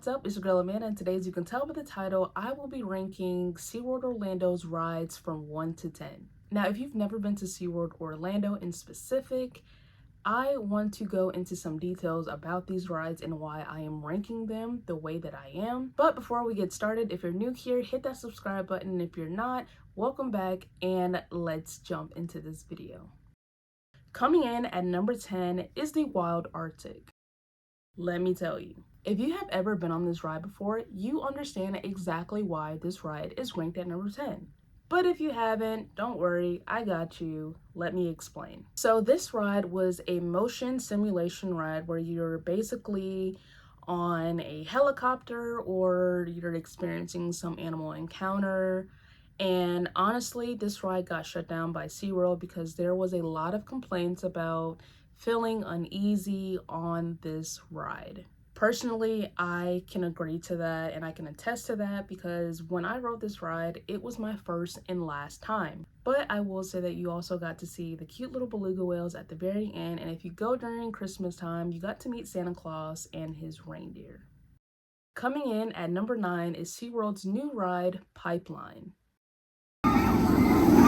What's up? It's your girl Amanda, and today, as you can tell by the title, I will be ranking SeaWorld Orlando's rides from 1 to 10. Now, if you've never been to SeaWorld Orlando in specific, I want to go into some details about these rides and why I am ranking them the way that I am. But before we get started, if you're new here, hit that subscribe button, and if you're not, welcome back, and let's jump into this video. Coming in at number 10 is the Wild Arctic. Let me tell you, if you have ever been on this ride before, you understand exactly why this ride is ranked at number 10. But if you haven't, don't worry, I got you. Let me explain. So this ride was a motion simulation ride where you're basically on a helicopter or you're experiencing some animal encounter. And honestly, this ride got shut down by SeaWorld because there was a lot of complaints about feeling uneasy on this ride. Personally, I can agree to that and I can attest to that because when I rode this ride, it was my first and last time. But I will say that you also got to see the cute little beluga whales at the very end, and if you go during Christmas time, you got to meet Santa Claus and his reindeer. Coming in at number 9 is SeaWorld's new ride, Pipeline.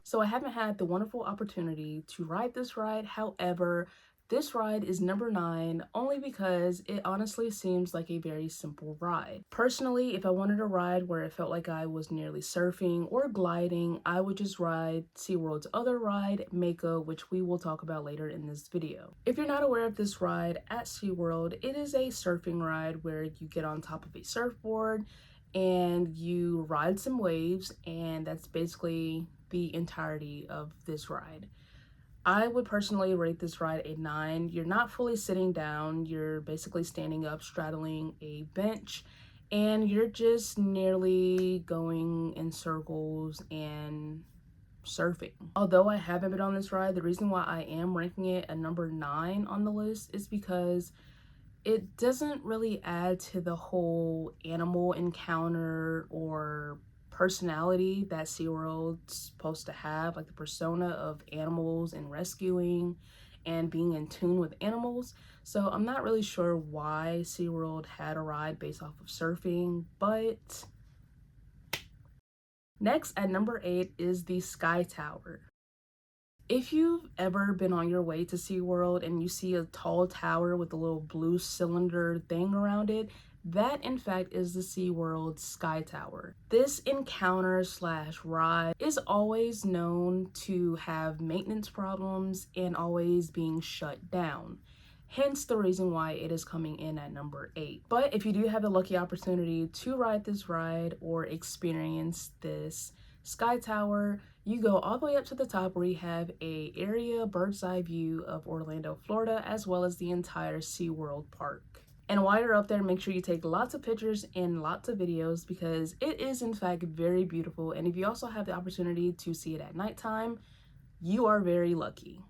So I haven't had the wonderful opportunity to ride this ride. However, this ride is number 9 only because it honestly seems like a very simple ride. Personally, if I wanted a ride where it felt like I was nearly surfing or gliding, I would just ride SeaWorld's other ride, Mako, which we will talk about later in this video. If you're not aware of this ride at SeaWorld, it is a surfing ride where you get on top of a surfboard and you ride some waves, and that's basically the entirety of this ride. I would personally rate this ride a 9. You're not fully sitting down, you're basically standing up, straddling a bench, and you're just nearly going in circles and surfing. Although I haven't been on this ride, the reason why I am ranking it a number 9 on the list is because it doesn't really add to the whole animal encounter or personality that SeaWorld's supposed to have, like the persona of animals and rescuing and being in tune with animals. So I'm not really sure why SeaWorld had a ride based off of surfing, but next at number 8 is the Sky Tower. If you've ever been on your way to SeaWorld and you see a tall tower with a little blue cylinder thing around it, that in fact is the SeaWorld Sky Tower. This encounter slash ride is always known to have maintenance problems and always being shut down. Hence the reason why it is coming in at number 8. But if you do have the lucky opportunity to ride this ride or experience this Sky Tower, you go all the way up to the top where you have a area bird's eye view of Orlando, Florida, as well as the entire SeaWorld park. And while you're up there, make sure you take lots of pictures and lots of videos because it is in fact very beautiful. And if you also have the opportunity to see it at nighttime, you are very lucky.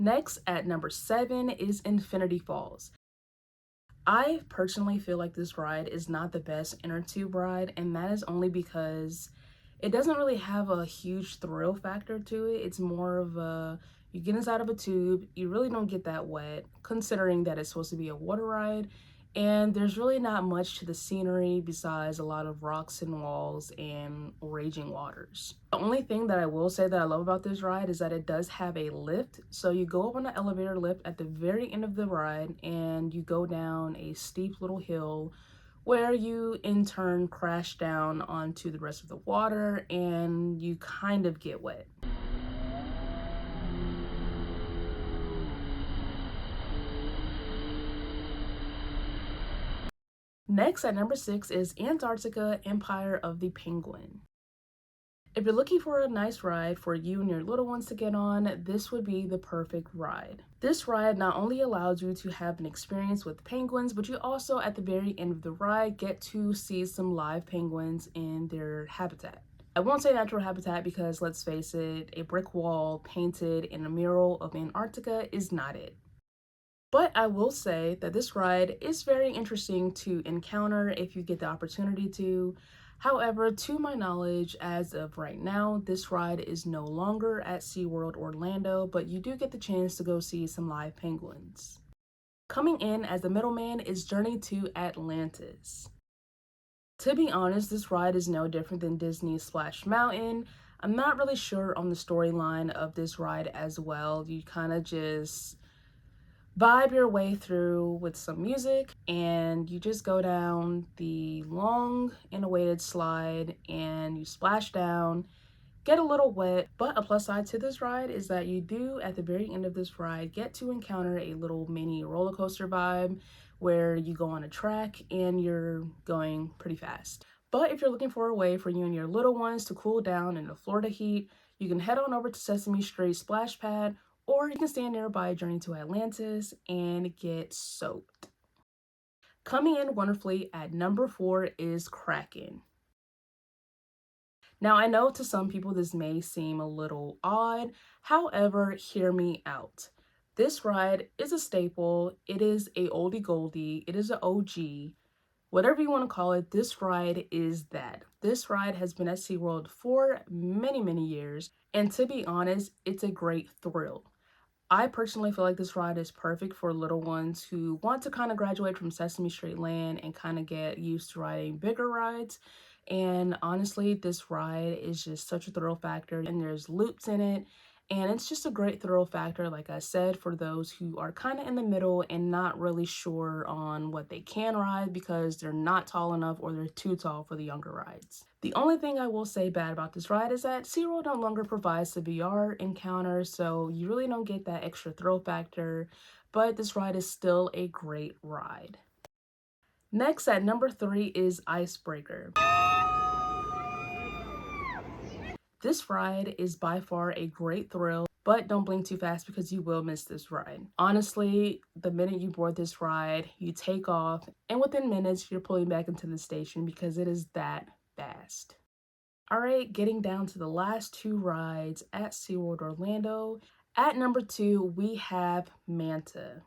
Next at number 7 is Infinity Falls. I personally feel like this ride is not the best inner tube ride, and that is only because it doesn't really have a huge thrill factor to it. It's more of a, you get inside of a tube, you really don't get that wet, considering that it's supposed to be a water ride, and there's really not much to the scenery besides a lot of rocks and walls and raging waters. The only thing that I will say that I love about this ride is that it does have a lift. So you go up on an elevator lift at the very end of the ride and you go down a steep little hill where you in turn crash down onto the rest of the water and you kind of get wet. Next at number 6 is Antarctica, Empire of the Penguin. If you're looking for a nice ride for you and your little ones to get on, this would be the perfect ride. This ride not only allows you to have an experience with penguins, but you also at the very end of the ride get to see some live penguins in their habitat. I won't say natural habitat because let's face it, a brick wall painted in a mural of Antarctica is not it. But I will say that this ride is very interesting to encounter if you get the opportunity to. However, to my knowledge, as of right now, this ride is no longer at SeaWorld Orlando, but you do get the chance to go see some live penguins. Coming in as the middleman is Journey to Atlantis. To be honest, this ride is no different than Disney's Splash Mountain. I'm not really sure on the storyline of this ride as well. You kind of just vibe your way through with some music and you just go down the long and awaited slide and you splash down, get a little wet. But a plus side to this ride is that you do at the very end of this ride get to encounter a little mini roller coaster vibe where you go on a track and you're going pretty fast. But if you're looking for a way for you and your little ones to cool down in the Florida heat, you can head on over to Sesame Street Splash Pad, or you can stand nearby Journey to Atlantis and get soaked. Coming in wonderfully at number 4 is Kraken. Now, I know to some people this may seem a little odd, however, hear me out. This ride is a staple, it is a oldie goldie, it is an OG. Whatever you want to call it, this ride is that. This ride has been at SeaWorld for many, many years, and to be honest, it's a great thrill. I personally feel like this ride is perfect for little ones who want to kind of graduate from Sesame Street Land and kind of get used to riding bigger rides. And honestly, this ride is just such a thrill factor, and there's loops in it. And it's just a great thrill factor, like I said, for those who are kind of in the middle and not really sure on what they can ride because they're not tall enough or they're too tall for the younger rides. The only thing I will say bad about this ride is that SeaWorld no longer provides the VR encounter, so you really don't get that extra thrill factor, but this ride is still a great ride. Next at number 3 is Icebreaker. This ride is by far a great thrill, but don't blink too fast because you will miss this ride. Honestly, the minute you board this ride, you take off, and within minutes, you're pulling back into the station because it is that fast. Alright, getting down to the last 2 rides at SeaWorld Orlando. At number 2, we have Manta.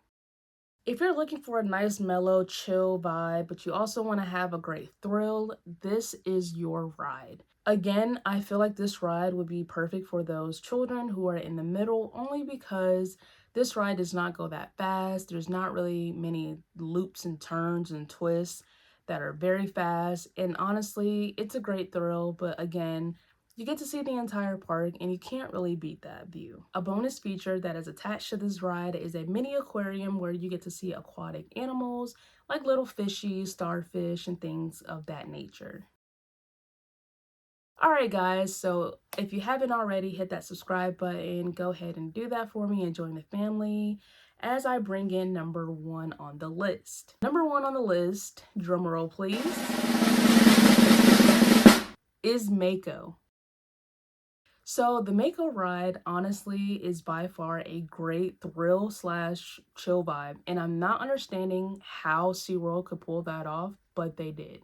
If you're looking for a nice, mellow, chill vibe, but you also want to have a great thrill, this is your ride. Again, I feel like this ride would be perfect for those children who are in the middle, only because this ride does not go that fast. There's not really many loops and turns and twists that are very fast. And honestly, it's a great thrill, but again, you get to see the entire park and you can't really beat that view. A bonus feature that is attached to this ride is a mini aquarium where you get to see aquatic animals like little fishies, starfish, and things of that nature. Alright guys, so if you haven't already, hit that subscribe button, go ahead and do that for me and join the family as I bring in number 1 on the list. Number 1 on the list, drumroll please, is Mako. So the Mako ride honestly is by far a great thrill slash chill vibe, and I'm not understanding how SeaWorld could pull that off, but they did.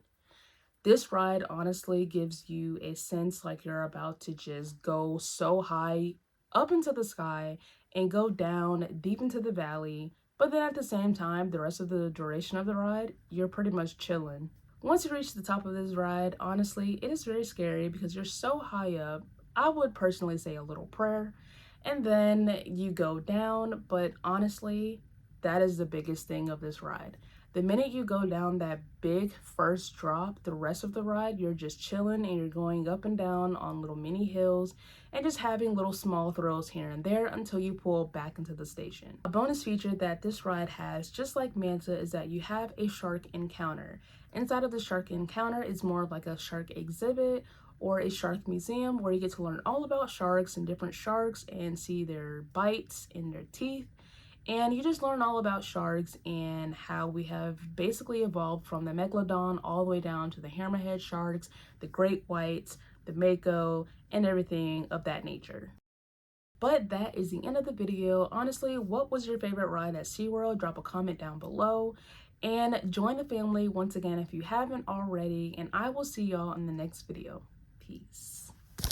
This ride honestly gives you a sense like you're about to just go so high up into the sky and go down deep into the valley, but then at the same time, the rest of the duration of the ride, you're pretty much chilling. Once you reach the top of this ride, honestly, it is very scary because you're so high up. I would personally say a little prayer, and then you go down, but honestly, that is the biggest thing of this ride. The minute you go down that big first drop, the rest of the ride, you're just chilling and you're going up and down on little mini hills and just having little small thrills here and there until you pull back into the station. A bonus feature that this ride has, just like Manta, is that you have a shark encounter. Inside of the shark encounter is more like a shark exhibit or a shark museum where you get to learn all about sharks and different sharks and see their bites and their teeth. And you just learn all about sharks and how we have basically evolved from the megalodon all the way down to the hammerhead sharks, the great whites, the Mako, and everything of that nature. But that is the end of the video. Honestly, what was your favorite ride at SeaWorld? Drop a comment down below and join the family once again if you haven't already. And I will see y'all in the next video. Peace.